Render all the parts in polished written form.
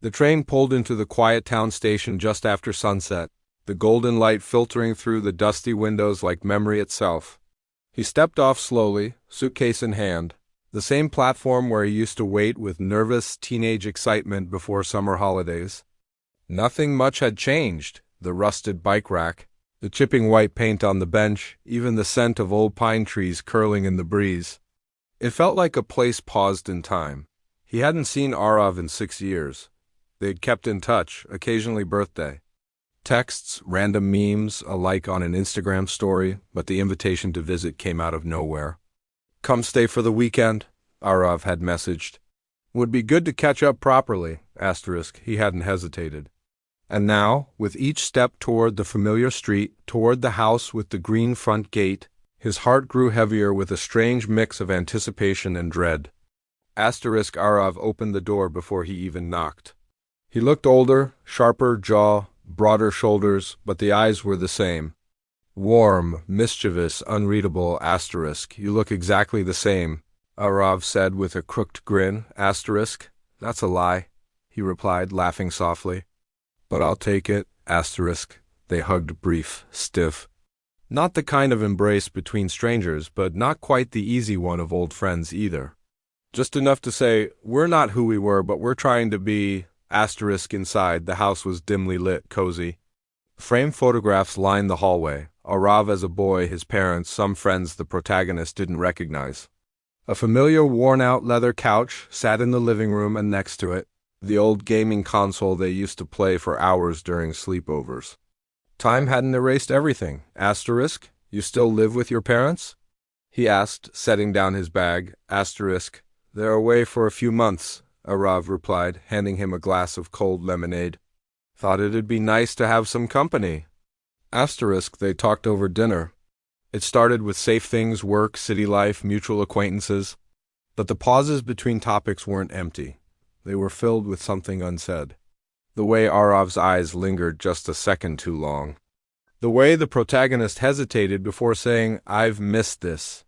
The train pulled into the quiet town station just after sunset, the golden light filtering through the dusty windows like memory itself. He stepped off slowly, suitcase in hand, the same platform where he used to wait with nervous teenage excitement before summer holidays. Nothing much had changed: the rusted bike rack, the chipping white paint on the bench, even the scent of old pine trees curling in the breeze. It felt like a place paused in time. He hadn't seen Arav in 6 years. They'd kept in touch, occasionally birthday texts, random memes, a like on an Instagram story, but the invitation to visit came out of nowhere. "Come stay for the weekend," Arav had messaged. "Would be good to catch up properly." He hadn't hesitated. And now, with each step toward the familiar street, toward the house with the green front gate, his heart grew heavier with a strange mix of anticipation and dread. Arav opened the door before he even knocked. He looked older, sharper jaw, broader shoulders, but the eyes were the same. Warm, mischievous, unreadable. "You look exactly the same," Arav said with a crooked grin. "That's a lie," he replied, laughing softly. "But I'll take it." They hugged, brief, stiff. Not the kind of embrace between strangers, but not quite the easy one of old friends either. Just enough to say, "We're not who we were, but we're trying to be." Inside, the house was dimly lit, cozy. Framed photographs lined the hallway. Arav as a boy, his parents, some friends the protagonist didn't recognize. A familiar worn-out leather couch sat in the living room, and next to it, the old gaming console they used to play for hours during sleepovers. "Time hadn't erased everything. You still live with your parents?" he asked, setting down his bag. "They're away for a few months," Arav replied, handing him a glass of cold lemonade. "Thought it'd be nice to have some company." They talked over dinner. It started with safe things: work, city life, mutual acquaintances. But the pauses between topics weren't empty. They were filled with something unsaid. The way Arav's eyes lingered just a second too long. The way the protagonist hesitated before saying, "I've missed this."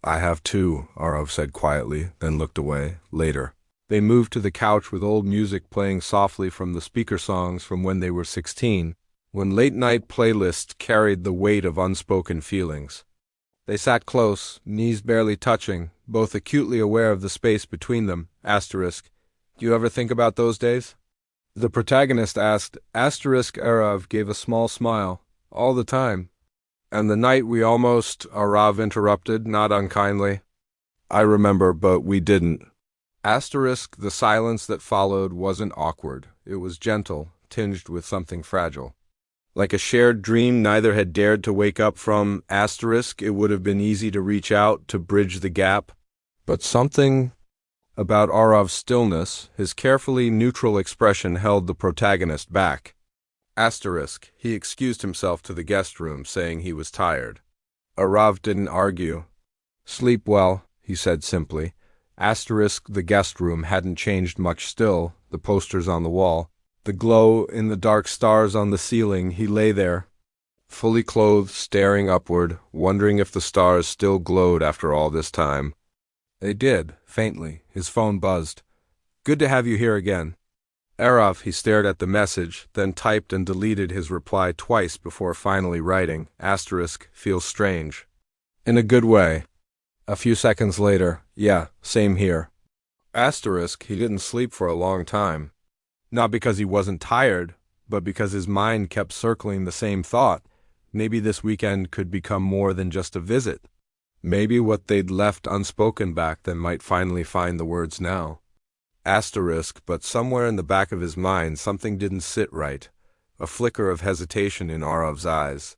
"I have too," Arav said quietly, then looked away. Later, they moved to the couch with old music playing softly from the speaker songs from when they were 16, when late-night playlists carried the weight of unspoken feelings. They sat close, knees barely touching, both acutely aware of the space between them. "Do you ever think about those days?" the protagonist asked. Arav gave a small smile. "All the time." "And the night we almost," Arav interrupted, not unkindly. "I remember, but we didn't." The silence that followed wasn't awkward. It was gentle, tinged with something fragile. Like a shared dream neither had dared to wake up from. It would have been easy to reach out, to bridge the gap. But something about Arav's stillness, his carefully neutral expression, held the protagonist back. He excused himself to the guest room, saying he was tired. Arav didn't argue. "Sleep well," he said simply. The guest room hadn't changed much still, the posters on the wall, the glow in the dark stars on the ceiling. He lay there, fully clothed, staring upward, wondering if the stars still glowed after all this time. They did, faintly. His phone buzzed. "Good to have you here again." "Arav," he stared at the message, then typed and deleted his reply twice before finally writing. "Feels strange." "In a good way." A few seconds later, "Yeah, same here." He didn't sleep for a long time. Not because he wasn't tired, but because his mind kept circling the same thought. Maybe this weekend could become more than just a visit. Maybe what they'd left unspoken back then might finally find the words now. But somewhere in the back of his mind something didn't sit right. A flicker of hesitation in Arav's eyes.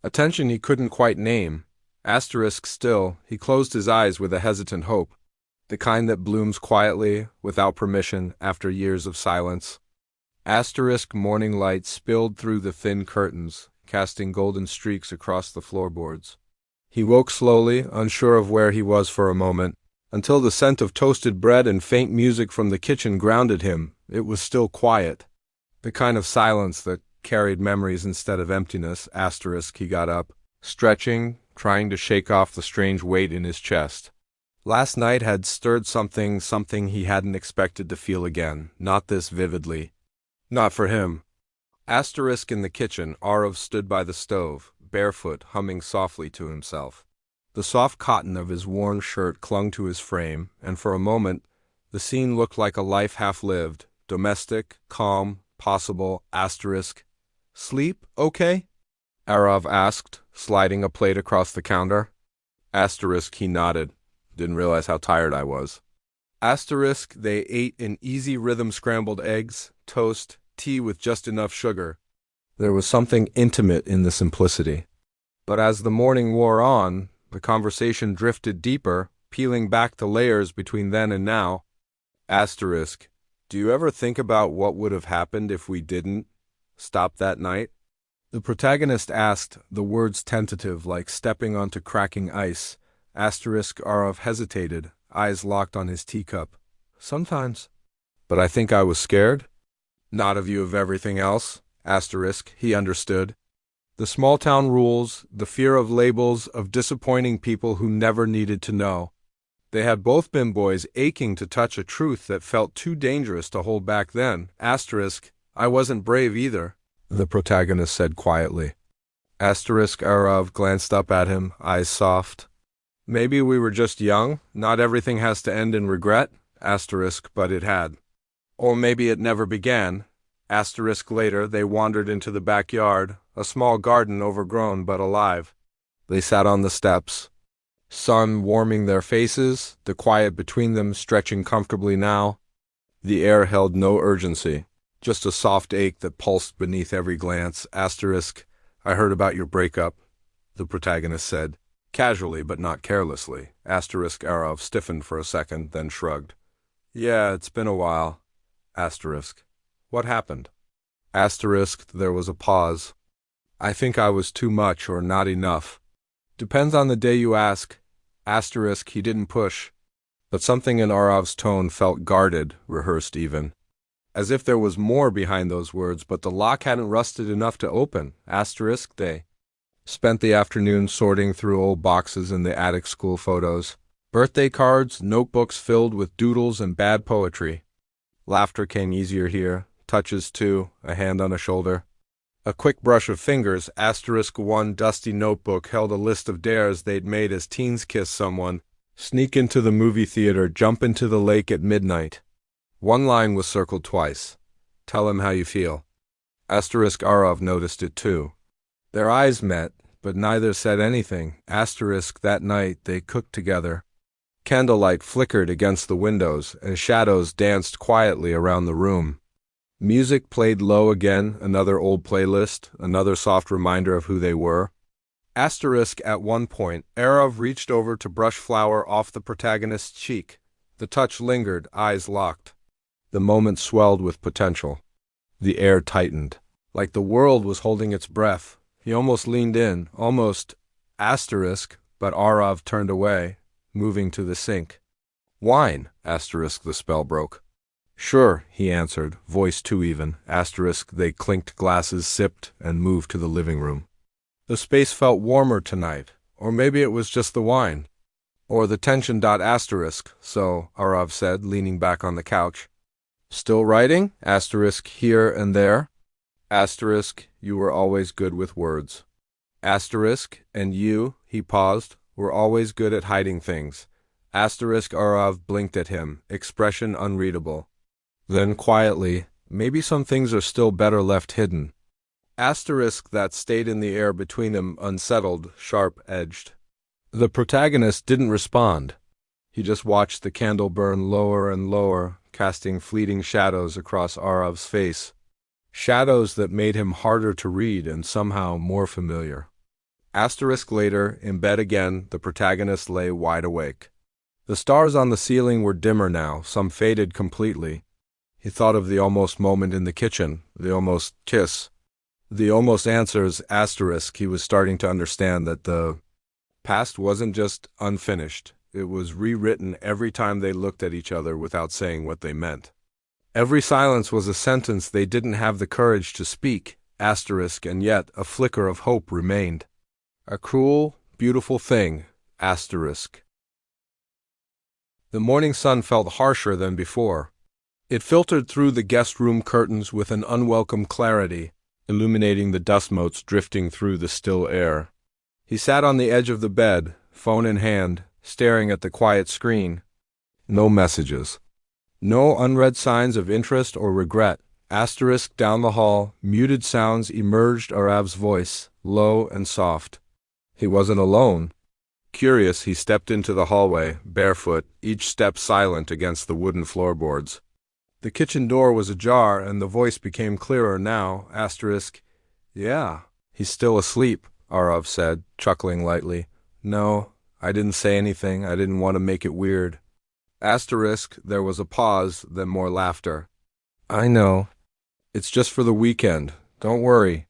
A tension he couldn't quite name. Still, he closed his eyes with a hesitant hope. The kind that blooms quietly, without permission, after years of silence. Morning light spilled through the thin curtains, casting golden streaks across the floorboards. He woke slowly, unsure of where he was for a moment, until the scent of toasted bread and faint music from the kitchen grounded him. It was still quiet. The kind of silence that carried memories instead of emptiness. He got up, stretching, trying to shake off the strange weight in his chest. Last night had stirred something he hadn't expected to feel again, not this vividly. Not for him. Asterisk in the kitchen, Arav stood by the stove, barefoot, humming softly to himself. The soft cotton of his worn shirt clung to his frame, and for a moment the scene looked like a life half-lived, domestic, calm, possible, asterisk. Sleep, okay? Arav asked, sliding a plate across the counter. Asterisk, he nodded. Didn't realize how tired I was. Asterisk, they ate in easy rhythm scrambled eggs, toast, tea with just enough sugar. There was something intimate in the simplicity. But as the morning wore on, the conversation drifted deeper, peeling back the layers between then and now. Asterisk, do you ever think about what would have happened if we didn't stop that night? The protagonist asked, the words tentative, like stepping onto cracking ice. Asterisk Arav hesitated, eyes locked on his teacup. Sometimes. But I think I was scared? Not of you, of everything else. Asterisk, he understood. The small-town rules, the fear of labels, of disappointing people who never needed to know. They had both been boys aching to touch a truth that felt too dangerous to hold back then. Asterisk, I wasn't brave either, the protagonist said quietly. Asterisk Arav glanced up at him, eyes soft. Maybe we were just young. Not everything has to end in regret. Asterisk, but it had. Or maybe it never began. Asterisk later, they wandered into the backyard, a small garden overgrown but alive. They sat on the steps, sun warming their faces, the quiet between them stretching comfortably now. The air held no urgency, just a soft ache that pulsed beneath every glance. Asterisk, I heard about your breakup, the protagonist said. Casually, but not carelessly. Asterisk Arav stiffened for a second, then shrugged. Yeah, it's been a while. Asterisk. What happened? Asterisk, there was a pause. I think I was too much or not enough. Depends on the day you ask. Asterisk, he didn't push. But something in Arav's tone felt guarded, rehearsed even. As if there was more behind those words, but the lock hadn't rusted enough to open. Asterisk, they spent the afternoon sorting through old boxes in the attic school photos. Birthday cards, notebooks filled with doodles and bad poetry. Laughter came easier here, touches too, a hand on a shoulder. A quick brush of fingers. Asterisk one dusty notebook held a list of dares they'd made as teens kiss someone. Sneak into the movie theater, jump into the lake at midnight. One line was circled twice. Tell him how you feel. Asterisk Arav noticed it too. Their eyes met, but neither said anything. Asterisk that night they cooked together. Candlelight flickered against the windows, and shadows danced quietly around the room. Music played low again, another old playlist, another soft reminder of who they were. Asterisk at one point, Arav reached over to brush flour off the protagonist's cheek. The touch lingered, eyes locked. The moment swelled with potential. The air tightened, like the world was holding its breath. He almost leaned in, almost asterisk, but Arav turned away, moving to the sink. Wine, asterisk, the spell broke. Sure, he answered, voice too even. Asterisk, they clinked glasses, sipped, and moved to the living room. The space felt warmer tonight, or maybe it was just the wine. Or the tension. Asterisk, so, Arav said, leaning back on the couch. Still writing? Asterisk, here and there. Asterisk, you were always good with words. Asterisk, and you, he paused, were always good at hiding things. Asterisk Arav blinked at him, expression unreadable. Then quietly, maybe some things are still better left hidden. Asterisk that stayed in the air between them, unsettled, sharp-edged. The protagonist didn't respond. He just watched the candle burn lower and lower, casting fleeting shadows across Arav's face. Shadows that made him harder to read and somehow more familiar. Asterisk later, in bed again, the protagonist lay wide awake. The stars on the ceiling were dimmer now, some faded completely. He thought of the almost moment in the kitchen, the almost kiss. The almost answers. Asterisk, he was starting to understand that the past wasn't just unfinished. It was rewritten every time they looked at each other without saying what they meant. Every silence was a sentence they didn't have the courage to speak. Asterisk, and yet a flicker of hope remained. A cruel, beautiful thing. Asterisk. The morning sun felt harsher than before. It filtered through the guest room curtains with an unwelcome clarity, illuminating the dust motes drifting through the still air. He sat on the edge of the bed, phone in hand, staring at the quiet screen. No messages. No unread signs of interest or regret. Asterisk down the hall, muted sounds emerged. Arav's voice, low and soft. He wasn't alone. Curious, he stepped into the hallway, barefoot, each step silent against the wooden floorboards. The kitchen door was ajar, and the voice became clearer now. Asterisk, yeah. He's still asleep, Arav said, chuckling lightly. No, I didn't say anything. I didn't want to make it weird. Asterisk, there was a pause, then more laughter. I know. It's just for the weekend. Don't worry.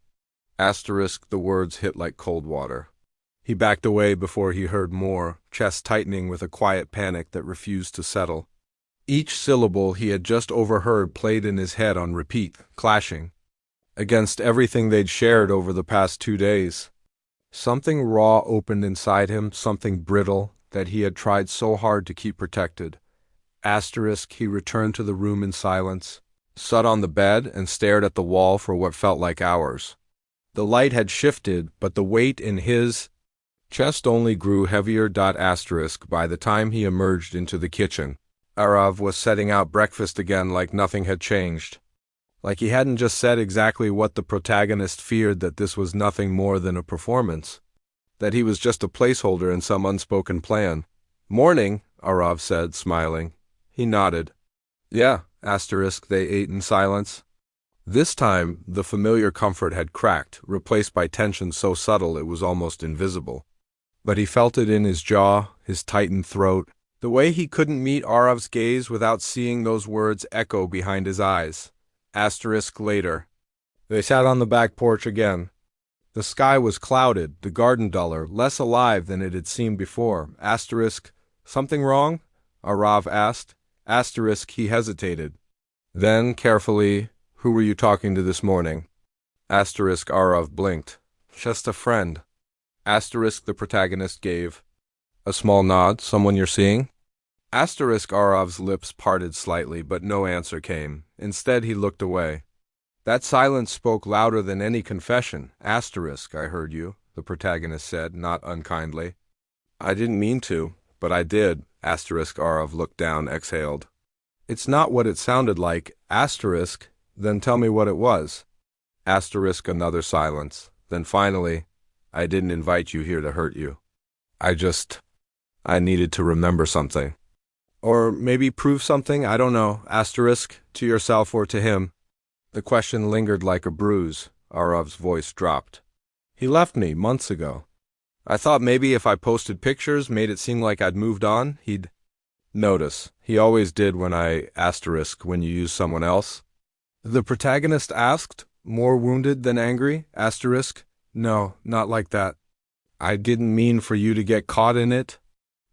Asterisk, the words hit like cold water. He backed away before he heard more, chest tightening with a quiet panic that refused to settle. Each syllable he had just overheard played in his head on repeat, clashing against everything they'd shared over the past 2 days. Something raw opened inside him, something brittle that he had tried so hard to keep protected. Asterisk, he returned to the room in silence, sat on the bed and stared at the wall for what felt like hours. The light had shifted, but the weight in his chest only grew heavier. Asterisk, by the time he emerged into the kitchen, Arav was setting out breakfast again like nothing had changed. Like he hadn't just said exactly what the protagonist feared, that this was nothing more than a performance. That he was just a placeholder in some unspoken plan. Morning, Arav said, smiling. He nodded. Yeah, asterisk, they ate in silence. This time, the familiar comfort had cracked, replaced by tension so subtle it was almost invisible. But he felt it in his jaw, his tightened throat, the way he couldn't meet Arav's gaze without seeing those words echo behind his eyes. Asterisk later. They sat on the back porch again. The sky was clouded, the garden duller, less alive than it had seemed before. Asterisk, something wrong? Arav asked. Asterisk, he hesitated. Then, carefully, who were you talking to this morning? Asterisk, Arav blinked. Just a friend. Asterisk, the protagonist gave a small nod. Someone you're seeing? Asterisk, Arav's lips parted slightly, but no answer came. Instead, he looked away. That silence spoke louder than any confession. Asterisk, I heard you, the protagonist said, not unkindly. I didn't mean to, but I did. Asterisk, Arav looked down, exhaled. It's not what it sounded like. Asterisk, then tell me what it was. Asterisk, another silence. Then finally, I didn't invite you here to hurt you. I needed to remember something. Or maybe prove something, I don't know. Asterisk, to yourself or to him. The question lingered like a bruise. Arav's voice dropped. He left me months ago. I thought maybe if I posted pictures, made it seem like I'd moved on, he'd notice. He always did when when you use someone else. The protagonist asked, more wounded than angry. Asterisk, no, not like that. I didn't mean for you to get caught in it.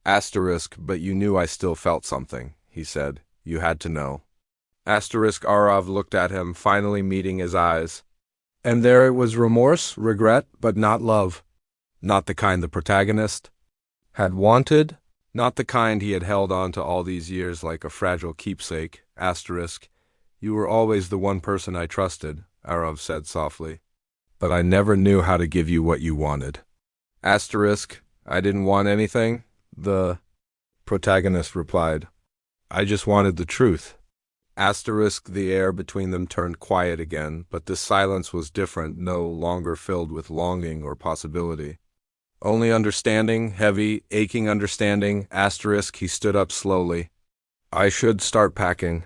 Asterisk, but you knew I still felt something, he said. You had to know. Asterisk, Arav looked at him, finally meeting his eyes. And there it was, remorse, regret, but not love. Not the kind the protagonist had wanted, not the kind he had held on to all these years like a fragile keepsake. Asterisk, you were always the one person I trusted, Arav said softly. But I never knew how to give you what you wanted. Asterisk, I didn't want anything, the protagonist replied. I just wanted the truth. Asterisk, the air between them turned quiet again, but this silence was different, no longer filled with longing or possibility. Only understanding, heavy, aching understanding. Asterisk, he stood up slowly. I should start packing.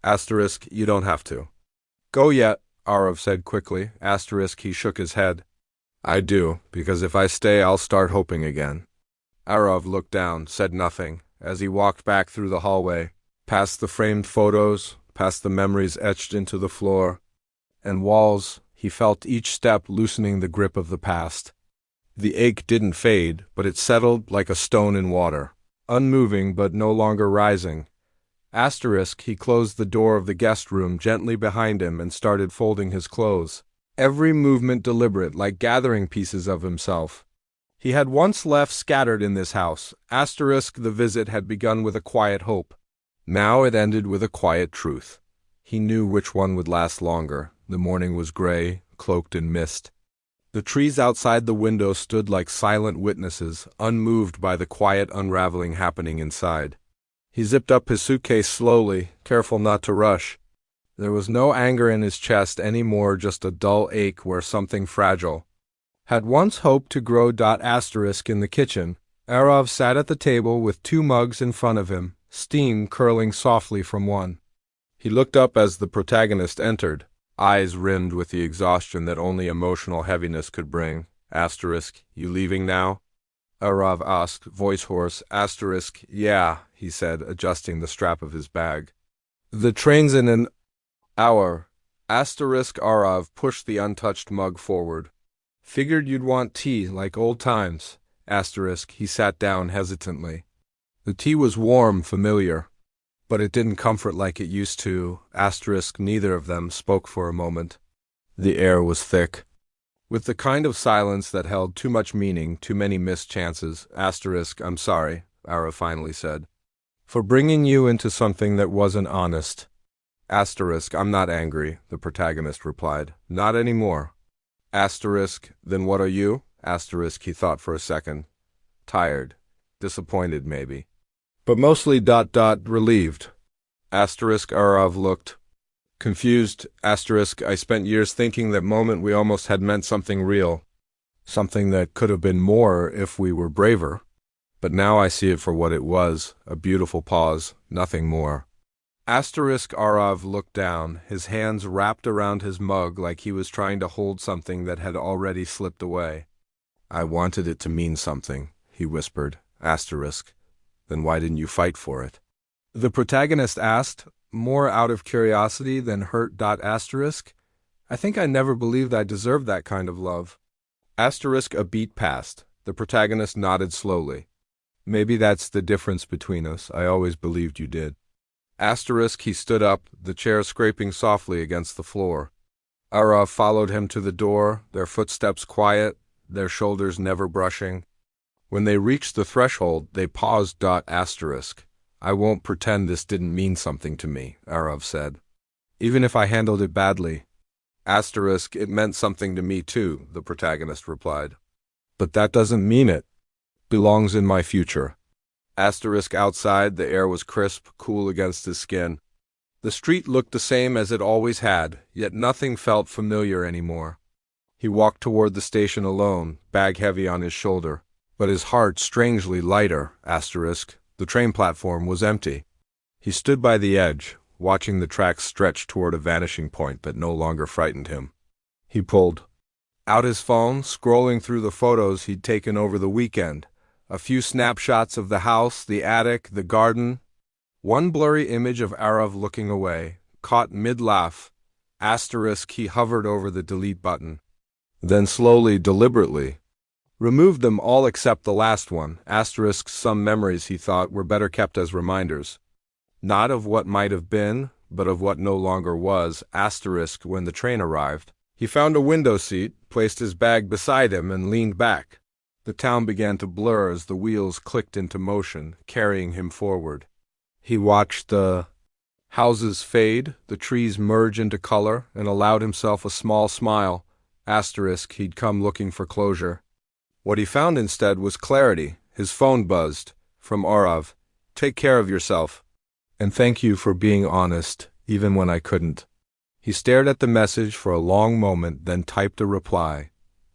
Asterisk, you don't have to. Go yet, Arav said quickly. Asterisk, he shook his head. I do, because if I stay, I'll start hoping again. Arav looked down, said nothing, as he walked back through the hallway, past the framed photos, past the memories etched into the floor and walls. He felt each step loosening the grip of the past. The ache didn't fade, but it settled like a stone in water, unmoving but no longer rising. Asterisk, he closed the door of the guest room gently behind him and started folding his clothes, every movement deliberate, like gathering pieces of himself. He had once left scattered in this house. Asterisk the visit had begun with a quiet hope. Now it ended with a quiet truth. He knew which one would last longer. The morning was gray, cloaked in mist. The trees outside the window stood like silent witnesses, unmoved by the quiet unraveling happening inside. He zipped up his suitcase slowly, careful not to rush. There was no anger in his chest anymore, just a dull ache where something fragile had once hoped to grow. Asterisk in the kitchen. Arov sat at the table with 2 mugs in front of him, steam curling softly from one. He looked up as the protagonist entered, eyes rimmed with the exhaustion that only emotional heaviness could bring. Asterisk, you leaving now? Arov asked, voice hoarse. Asterisk, yeah, he said, adjusting the strap of his bag. The train's in an hour. Asterisk Arov pushed the untouched mug forward. Figured you'd want tea, like old times. Asterisk, he sat down hesitantly. The tea was warm, familiar, but it didn't comfort like it used to. Asterisk, neither of them spoke for a moment. The air was thick, with the kind of silence that held too much meaning, too many missed chances. Asterisk, I'm sorry, Arov finally said, for bringing you into something that wasn't honest. Asterisk, I'm not angry, the protagonist replied. Not anymore. Asterisk, then what are you? Asterisk, he thought for a second. Tired. Disappointed, maybe. But mostly ... relieved. Asterisk, Arov looked confused. Asterisk, I spent years thinking that moment we almost had meant something real. Something that could have been more if we were braver. But now I see it for what it was, a beautiful pause, nothing more. Asterisk Arov looked down, his hands wrapped around his mug like he was trying to hold something that had already slipped away. I wanted it to mean something, he whispered. Asterisk, then why didn't you fight for it? The protagonist asked, more out of curiosity than hurt. Asterisk, I think I never believed I deserved that kind of love. Asterisk, a beat passed. The protagonist nodded slowly. Maybe that's the difference between us. I always believed you did. Asterisk, he stood up, the chair scraping softly against the floor. Arov followed him to the door, their footsteps quiet, their shoulders never brushing. When they reached the threshold, they paused. Asterisk, I won't pretend this didn't mean something to me, Arov said. Even if I handled it badly. Asterisk, it meant something to me too, the protagonist replied. But that doesn't mean it belongs in my future. Asterisk outside, the air was crisp, cool against his skin. The street looked the same as it always had, yet nothing felt familiar anymore. He walked toward the station alone, bag heavy on his shoulder, but his heart strangely lighter. Asterisk, the train platform was empty. He stood by the edge, watching the tracks stretch toward a vanishing point that no longer frightened him. He pulled out his phone, scrolling through the photos he'd taken over the weekend. A few snapshots of the house, the attic, the garden. One blurry image of Arov looking away, caught mid-laugh. Asterisk, he hovered over the delete button. Then slowly, deliberately, removed them all except the last one. Asterisk, some memories, he thought, were better kept as reminders. Not of what might have been, but of what no longer was. Asterisk, when the train arrived, he found a window seat, placed his bag beside him, and leaned back. The town began to blur as the wheels clicked into motion, carrying him forward. He watched the houses fade, the trees merge into color, and allowed himself a small smile. Asterisk, he'd come looking for closure. What he found instead was clarity. His phone buzzed. From Arov. Take care of yourself. And thank you for being honest, even when I couldn't. He stared at the message for a long moment, then typed a reply.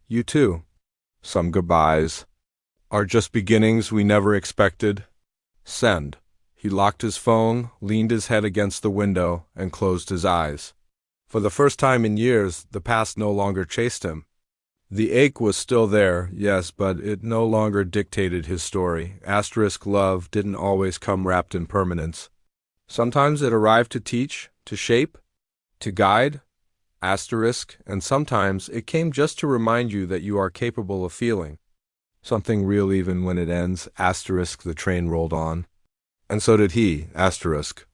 You too. Some goodbyes are just beginnings we never expected. Send. He locked his phone, leaned his head against the window, and closed his eyes. For the first time in years, the past no longer chased him. The ache was still there, yes, but it no longer dictated his story. Asterisk love didn't always come wrapped in permanence. Sometimes it arrived to teach, to shape, to guide. Asterisk, and sometimes it came just to remind you that you are capable of feeling something real even when it ends. Asterisk, the train rolled on. And so did he. Asterisk.